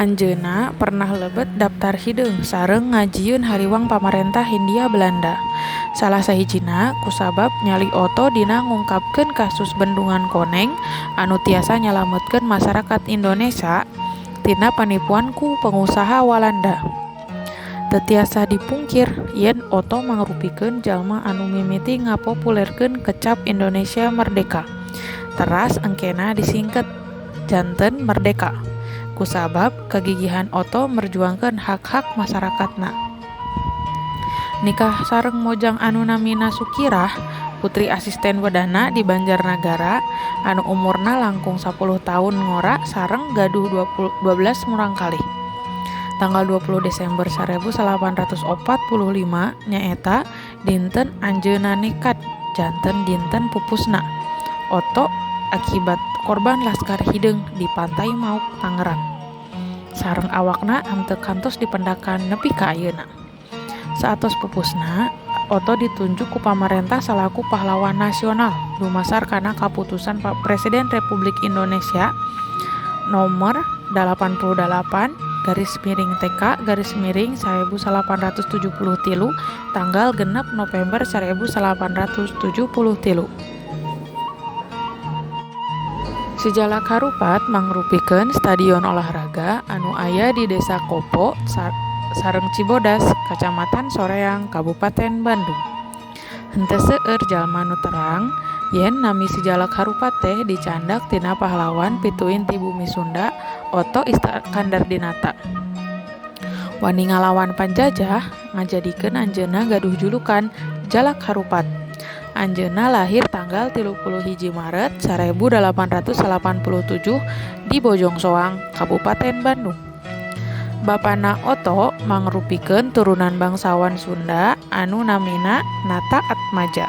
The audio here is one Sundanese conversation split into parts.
Anjeunna pernah lebet daftar hideung sareng ngajieun hariwang pamarentah Hindia Belanda. Salah sahijina kusabab nyali oto dina ngungkapkeun kasus Bendungan Koneng anu tiasa nyalametkeun masyarakat Indonesia tina panipuan ku pengusaha Walanda. Teu tiasa dipungkir yen oto mangrupikeun jalma anu mimiti ngapopulerkeun kecap Indonesia Merdeka. Teras engkena disingket janten merdeka. Kusabab kegigihan oto merjuangkeun hak-hak masyarakatna. Nikah sareng mojang anu namina Sukirah, putri asisten wedana di Banjarnagara, anu umurna langkung 10 tahun ngora sareng gaduh 12 murang kalih. Tanggal 20 Desember 1845 nyaeta dinten anjeunna nekat, janten dinten pupusna. Oto akibat korban Laskar Hideung di Pantai Mauk, Tangerang. Sareng awakna henteu kantos dipendakan nepi ka ayeuna. Saatos pupusna, Oto ditunjuk ku pamarentah salaku pahlawan nasional dumasar kana kaputusan Presiden Republik Indonesia nomor 88 /TK/1873 tanggal 6 November 1873. Sijalak harupat mangrupikeun stadion olahraga anu aya di Desa Kopo sareng Cibodas, Kacamatan Soreang, Kabupaten Bandung. Henteu seueur jalma nu terang yen nami sijalak harupat teh dicandak tina pahlawan pituin ti bumi Sunda Oto Iskandardinata. Wani ngalawan panjajah ngajadikeun anjeunna gaduh julukan Jalak Harupat. Anjeunna lahir tanggal 31 Maret 1887 di Bojongsoang, Kabupaten Bandung. Bapana Oto mangrupikeun turunan bangsawan Sunda anu namina Nata Atmaja.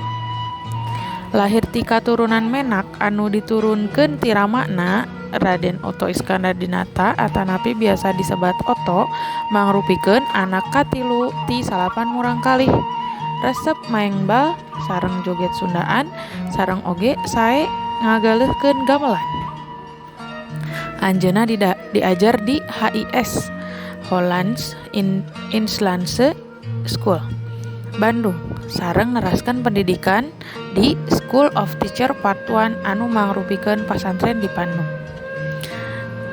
Lahir ti katurunan Menak anu diturunkeun ti ramana Raden Oto Iskandardinata atanapi biasa disebat Oto mangrupikeun anak katilu ti 9 murang kalih. Resep maeng bal sareng joget Sundaan sareng oge sae ngagaleuhkeun gamelan. Anjeunna diajar di HIS Hollands Inlandse School Bandung sareng neraskeun pendidikan di School of Teacher Part 1 anu mangrupikeun pasantren di Bandung.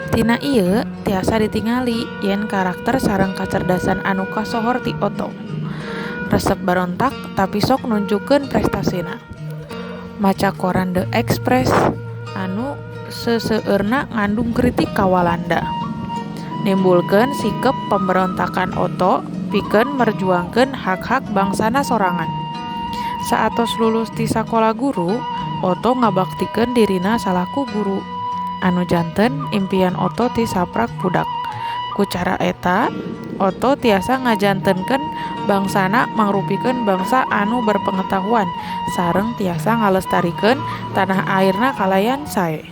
Tina ieu tiasa ditingali yen karakter sareng kacerdasan anu kasohor ti Oto. Resep barontak tapi sok nunjukkeun prestasina. Maca koran The Express anu seseueurna ngandung kritik ka Walanda. Nimbulkeun sikep pemberontakan Oto pikeun merjuangkeun hak-hak bangsana sorangan. Saatos lulus ti sakola guru, Oto ngabaktikeun dirina salaku guru. Anu janten impian Oto ti saprak budak. Ku cara eta, Oto tiasa ngajantenkeun bangsana mangrupikeun bangsa anu berpengetahuan sareng tiasa ngalestarikeun tanah airna kalayan sae.